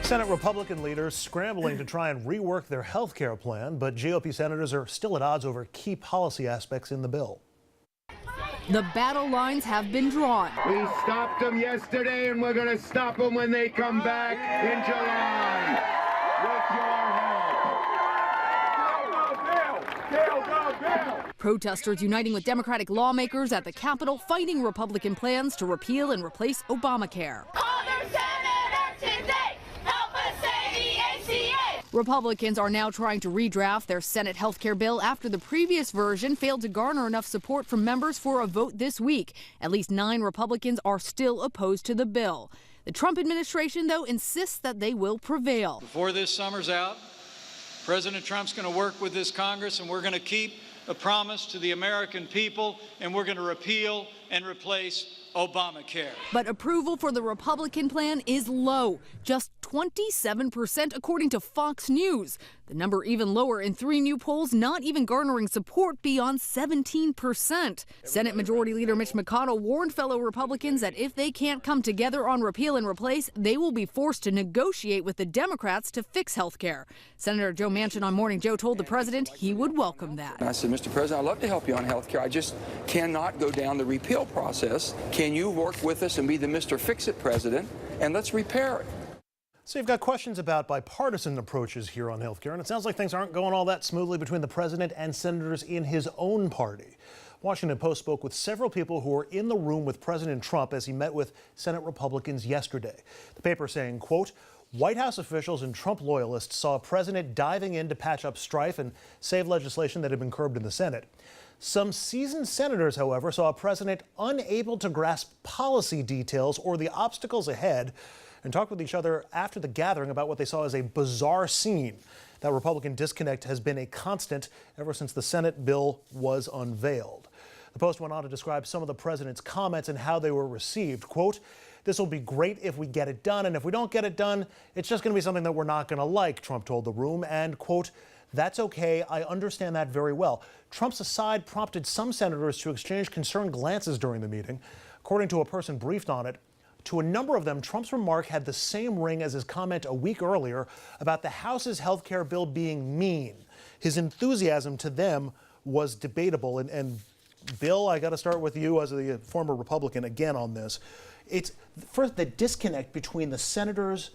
Senate Republican leaders scrambling to try and rework their health care plan, but GOP senators are still at odds over key policy aspects in the bill. The battle lines have been drawn. We stopped them yesterday, and we're going to stop them when they come back in July. With your help. Bill. Protesters uniting with Democratic lawmakers at the Capitol, fighting Republican plans to repeal and replace Obamacare. Republicans are now trying to redraft their Senate health care bill after the previous version failed to garner enough support from members for a vote this week. At least 9 Republicans are still opposed to the bill. The Trump administration, though, insists that they will prevail. Before this summer's out, President Trump's going to work with this Congress, and we're going to keep a promise to the American people, and we're going to repeal and replace Obamacare. But approval for the Republican plan is low, just 27% according to Fox News. The number even lower in 3 new polls, not even garnering support beyond 17%. Senate Majority Leader Mitch McConnell warned fellow Republicans that if they can't come together on repeal and replace, they will be forced to negotiate with the Democrats to fix health care. Senator Joe Manchin on Morning Joe told the president he would welcome that. I said, Mr. President, I'd love to help you on health care. I just cannot go down the repeal process. Can you work with us and be the Mr. Fix-It president, and let's repair it? So you've got questions about bipartisan approaches here on health care, and it sounds like things aren't going all that smoothly between the president and senators in his own party. Washington Post spoke with several people who were in the room with President Trump as he met with Senate Republicans yesterday. The paper saying, quote, White House officials and Trump loyalists saw a president diving in to patch up strife and save legislation that had been curbed in the Senate. Some seasoned senators, however, saw a president unable to grasp policy details or the obstacles ahead and talked with each other after the gathering about what they saw as a bizarre scene. That Republican disconnect has been a constant ever since the Senate bill was unveiled. The Post went on to describe some of the president's comments and how they were received. Quote, this will be great if we get it done, and if we don't get it done, it's just going to be something that we're not going to like, Trump told the room. And, quote, that's okay. I understand that very well. Trump's aside prompted some senators to exchange concerned glances during the meeting. According to a person briefed on it, to a number of them, Trump's remark had the same ring as his comment a week earlier about the House's health care bill being mean. His enthusiasm to them was debatable. And Bill, I got to start with you as a former Republican again on this. It's first the disconnect between the senators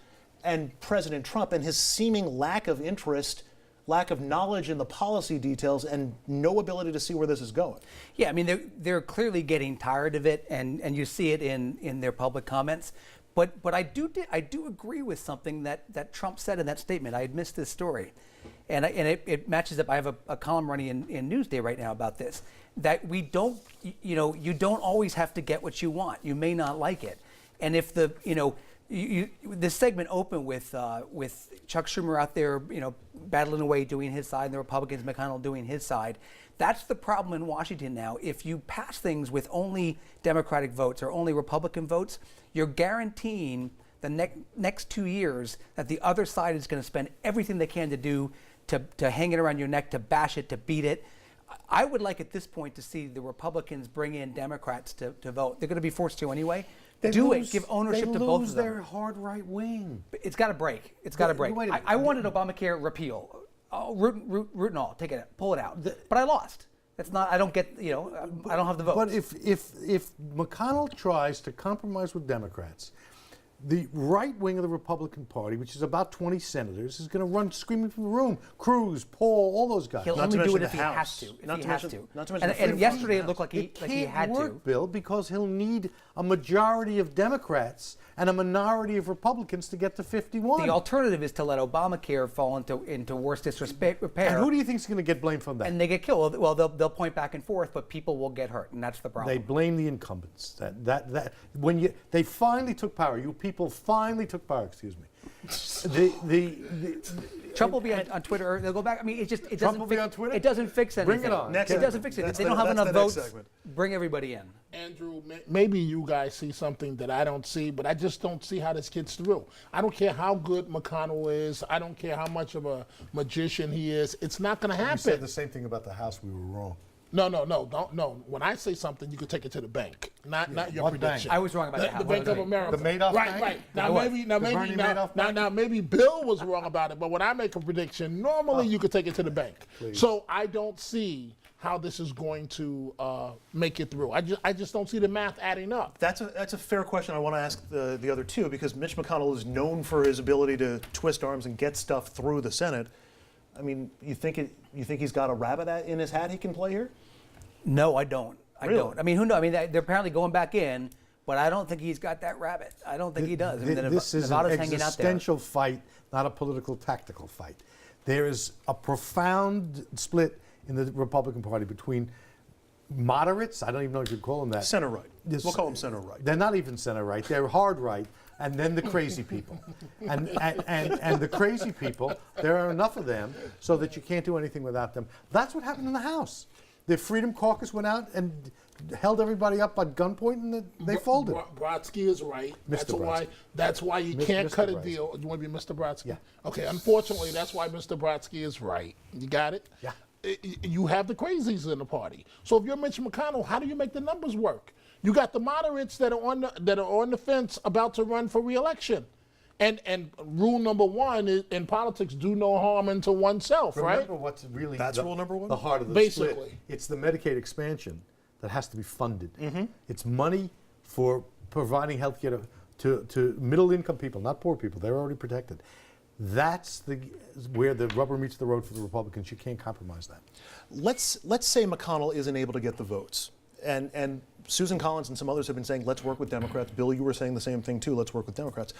and President Trump and his seeming lack of interest, lack of knowledge in the policy details, and no ability to see where this is going. Yeah, I mean, they're clearly getting tired of it, and you see it in their public comments. But I do agree with something that Trump said in that statement. I had missed this story, and it matches up. I have a column running in Newsday right now about this. That we don't, you don't always have to get what you want. You may not like it, and if this segment opened with Chuck Schumer out there, battling away, doing his side, and the Republicans, McConnell doing his side. That's the problem in Washington now. If you pass things with only Democratic votes or only Republican votes, you're guaranteeing the next 2 years that the other side is going to spend everything they can to do to hang it around your neck, to bash it, to beat it. I would like at this point to see the Republicans bring in Democrats to vote. They're going to be forced to anyway. Give ownership to both of them. They lose their hard right wing. It's got to break. It's got to break. I wanted Obamacare repeal. Root and all. Take it, pull it out. But I lost. That's not. I don't get. I don't have the votes. But if McConnell tries to compromise with Democrats, the right wing of the Republican Party, which is about 20 senators, is going to run screaming from the room. Cruz, Paul, all those guys. He'll only do it if he has to. And yesterday it looked like he had to. It can't work, Bill, because he'll need a majority of Democrats and a minority of Republicans to get to 51. The alternative is to let Obamacare fall into worse disrepair. And who do you think is going to get blamed from that? And they get killed. Well, they'll point back and forth, but people will get hurt, and that's the problem. They blame the incumbents. When they finally took power, you people finally took power. Excuse me. Trump will be on Twitter. They'll go back. I mean, it Trump will be on Twitter? It doesn't fix anything. Bring it on. It doesn't fix it. If they don't have enough votes, bring everybody in. Andrew, maybe you guys see something that I don't see, but I just don't see how this gets through. I don't care how good McConnell is. I don't care how much of a magician he is. It's not going to happen. You said the same thing about the House. We were wrong. No. When I say something, you can take it to the bank, not your what prediction. bank? I was wrong about that. The Bank of America. The Madoff right, bank? Right. The what? The Bernie Madoff bank? Now, maybe Bill was wrong about it, but when I make a prediction, normally you could take it to the bank. Please. So I don't see how this is going to make it through. I just don't see the math adding up. That's a fair question. I want to ask the other two, because Mitch McConnell is known for his ability to twist arms and get stuff through the Senate. I mean, you think he's got a rabbit in his hat he can play here? No, I don't. Really? I don't. I mean, who knows? I mean, they're apparently going back in, but I don't think he's got that rabbit. I don't think he does. I mean, This is an Nevada's hanging out there. existential fight, not a political tactical fight. There is a profound split in the Republican Party between moderates. I don't even know if you'd call them that. Center right. We'll call them center right. They're not even center right. They're hard right, and then the crazy people. And the crazy people, there are enough of them so that you can't do anything without them. That's what happened in the House. The Freedom Caucus went out and held everybody up at gunpoint, and they folded. Brodsky is right. Mr. That's why you can't Mr. cut a Brodsky. deal. You want to be Mr. Brodsky? Yeah. Okay. Unfortunately, that's why Mr. Brodsky is right. You got it? Yeah. You have the crazies in the party. So if you're Mitch McConnell, how do you make the numbers work? You got the moderates that are on the fence about to run for re-election. And rule number one is, in politics, do no harm unto oneself, right? Remember what's really That's rule number one? The heart of the Basically. split. It's the Medicaid expansion that has to be funded. Mm-hmm. It's money for providing health care to middle-income people, not poor people. They're already protected. That's where the rubber meets the road for the Republicans. You can't compromise that. Let's say McConnell isn't able to get the votes, and Susan Collins and some others have been saying, let's work with Democrats. Bill, you were saying the same thing too. Let's work with Democrats.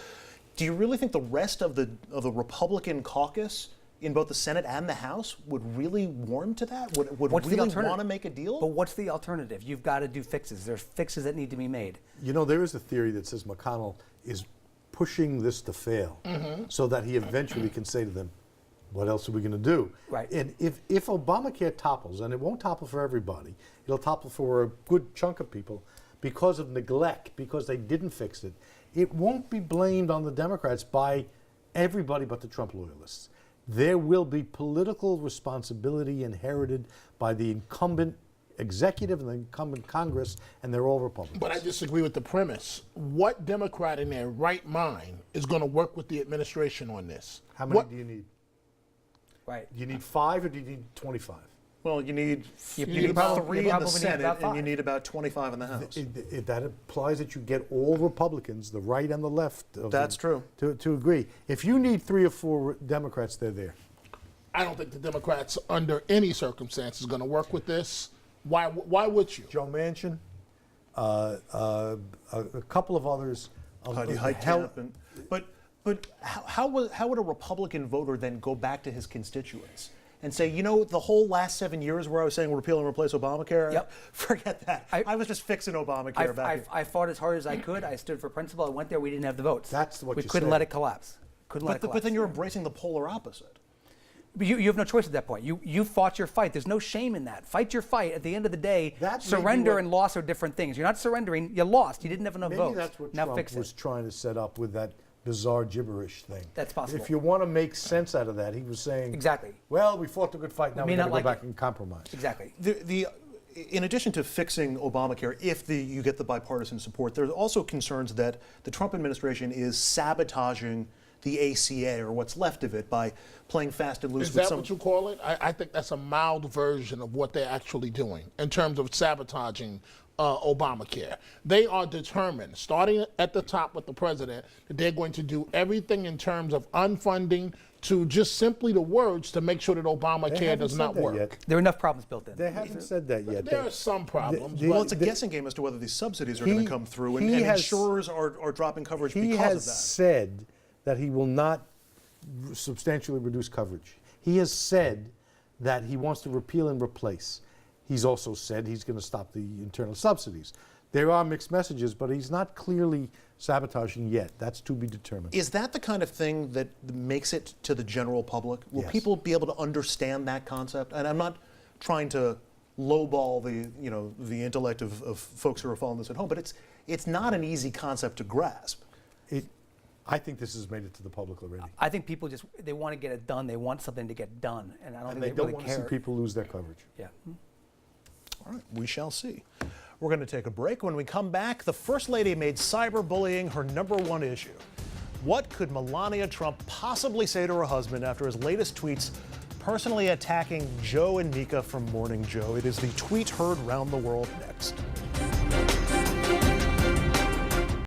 Do you really think the rest of the Republican caucus in both the Senate and the House would really warm to that? Would really want to make a deal? But what's the alternative? You've got to do fixes. There's fixes that need to be made. You know, there is a theory that says McConnell is pushing this to fail so that he eventually can say to them, what else are we going to do? Right. And if Obamacare topples, and it won't topple for everybody, it'll topple for a good chunk of people because of neglect, because they didn't fix it, it won't be blamed on the Democrats by everybody but the Trump loyalists. There will be political responsibility inherited by the incumbent executive and the incumbent Congress, and they're all Republicans. But I disagree with the premise. What Democrat in their right mind is going to work with the administration on this? How many do you need? Right. Do you need 5 or do you need 25? Well, you need You three in probably the need Senate, about and you 5. need about 25 in the House. That implies that you get all Republicans, the right and the left. That's true. To agree. If you need 3 or 4 Democrats, they're there. I don't think the Democrats, under any circumstances, going to work with this. Why would you? Joe Manchin, a couple of others. Heidi Heitkamp, but how would a Republican voter then go back to his constituents and say, you know, the whole last 7 years where I was saying repeal and replace Obamacare, Yep. forget that. I was just fixing Obamacare back then. I fought as hard as I could. I stood for principle. I went there. We didn't have the votes. That's what we you couldn't said. let it collapse. Couldn't let it collapse. But then you're embracing the polar opposite. But you have no choice at that point. You fought your fight. There's no shame in that. Fight your fight. At the end of the day, That may be surrender what- and loss are different things. You're not surrendering. You lost. You didn't have enough Maybe votes. that's what now Trump fix it. was trying to set up with that bizarre gibberish thing. That's possible. If you want to make sense out of that, he was saying, Exactly. well, we fought the good fight, now may we're going not to go like back it. and compromise. Exactly. In addition to fixing Obamacare, if you get the bipartisan support, there's also concerns that the Trump administration is sabotaging the ACA, or what's left of it, by playing fast and loose Is with that some. what you call it? I think that's a mild version of what they're actually doing in terms of sabotaging Obamacare. They are determined, starting at the top with the president, that they're going to do everything in terms of unfunding to just simply the words to make sure that They Obamacare haven't does said not that work. yet. There are enough problems built in. They haven't said that yet. There are some problems. Well, but it's a guessing game as to whether these subsidies are going to come through, and insurers are dropping coverage He because has of that. said that he will not substantially reduce coverage. He has said that he wants to repeal and replace. He's also said he's going to stop the internal subsidies. There are mixed messages, but he's not clearly sabotaging yet. That's to be determined. Is that the kind of thing that makes it to the general public? Will Yes. people be able to understand that concept? And I'm not trying to lowball the intellect of folks who are following this at home, but it's not an easy concept to grasp. I think this has made it to the public already. I think people they want to get it done. They want something to get done, and I don't And think they they don't really want to see care. people lose their coverage. Yeah. All right, we shall see. We're going to take a break. When we come back, the First Lady made cyberbullying her #1 issue. What could Melania Trump possibly say to her husband after his latest tweets personally attacking Joe and Mika from Morning Joe? It is the tweet heard round the world next.